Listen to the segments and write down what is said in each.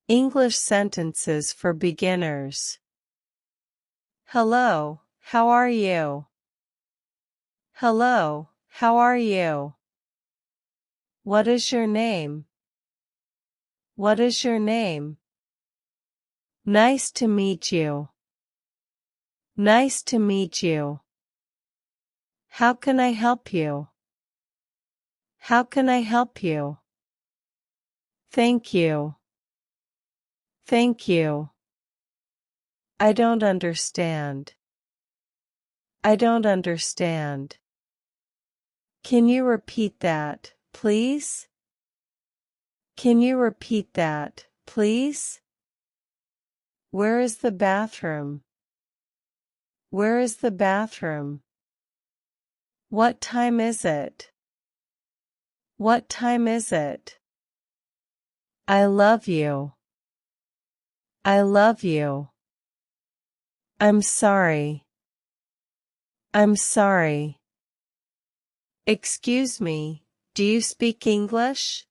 English sentences for beginners. Hello, how are you? Hello, how are you? What is your name? What is your name? Nice to meet you. Nice to meet you. How can I help you? How can I help you? Thank you. Thank you. I don't understand. I don't understand. Can you repeat that, please? Can you repeat that, please? Where is the bathroom? Where is the bathroom? What time is it? What time is it? I love you. I love you. I'm sorry. I'm sorry. Excuse me, do you speak English?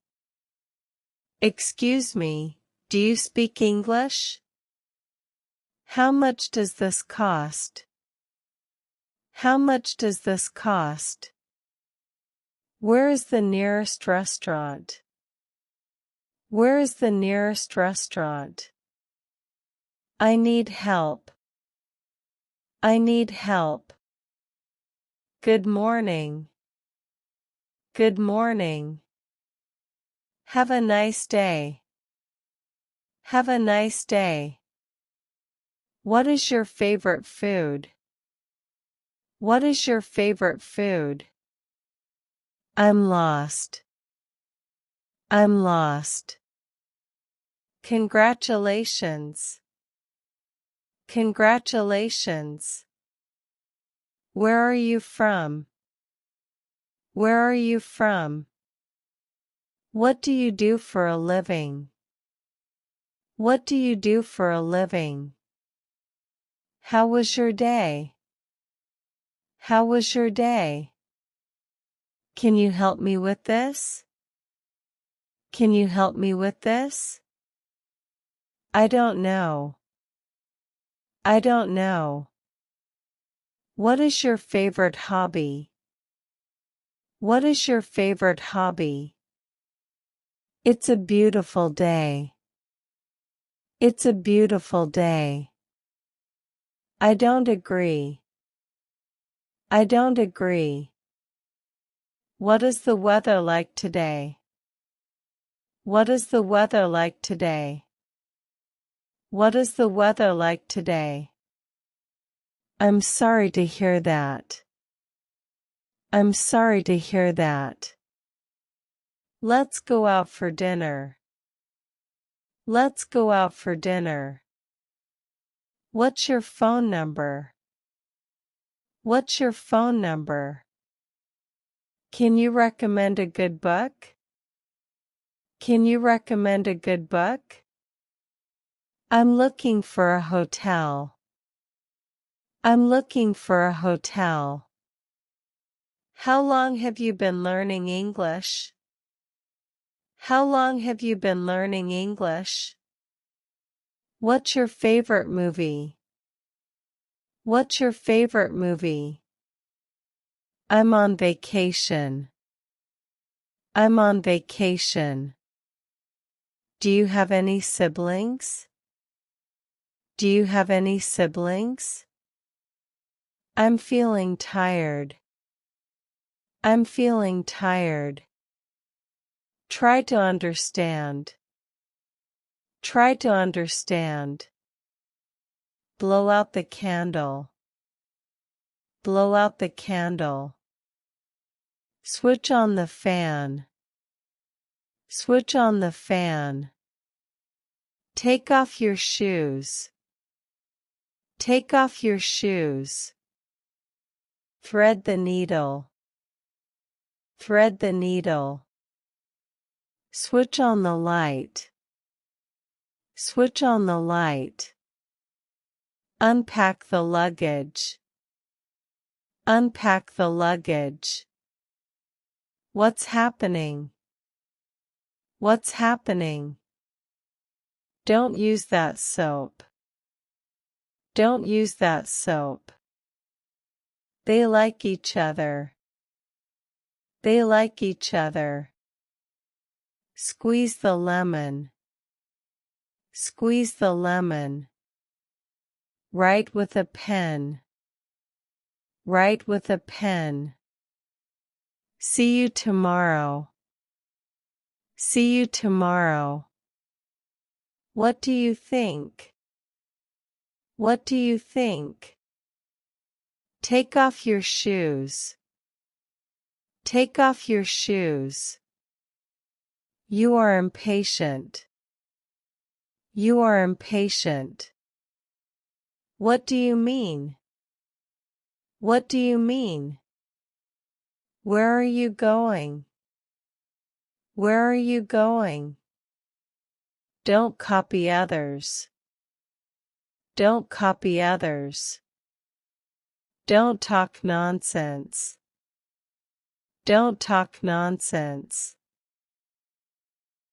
Excuse me, do you speak English? How much does this cost? How much does this cost? Where is the nearest restaurant? Where is the nearest restaurant? I need help. I need help. Good morning. Good morning. Have a nice day. Have a nice day. What is your favorite food? What is your favorite food? I'm lost. I'm lost. Congratulations. Congratulations. Where are you from? Where are you from? What do you do for a living? What do you do for a living? How was your day? How was your day? Can you help me with this? Can you help me with this? I don't know. I don't know. What is your favorite hobby? What is your favorite hobby? It's a beautiful day. It's a beautiful day. I don't agree. I don't agree. What is the weather like today? What is the weather like today? What is the weather like today? I'm sorry to hear that. I'm sorry to hear that. Let's go out for dinner. Let's go out for dinner. What's your phone number? What's your phone number? Can you recommend a good book? Can you recommend a good book? I'm looking for a hotel. I'm looking for a hotel. How long have you been learning English? How long have you been learning English? What's your favorite movie? What's your favorite movie? I'm on vacation. I'm on vacation. Do you have any siblings? Do you have any siblings? I'm feeling tired. I'm feeling tired. Try to understand. Try to understand. Blow out the candle. Blow out the candle. Switch on the fan. Switch on the fan. Take off your shoes. Take off your shoes. Thread the needle. Thread the needle. Switch on the light. Switch on the light. Unpack the luggage. Unpack the luggage. What's happening? What's happening? Don't use that soap. Don't use that soap. They like each other. They like each other. Squeeze the lemon. Squeeze the lemon. Write with a pen. Write with a pen. See you tomorrow. See you tomorrow. What do you think? What do you think? Take off your shoes. Take off your shoes. You are impatient. You are impatient. What do you mean? What do you mean? Where are you going? Where are you going? Don't copy others. Don't copy others. Don't talk nonsense. Don't talk nonsense.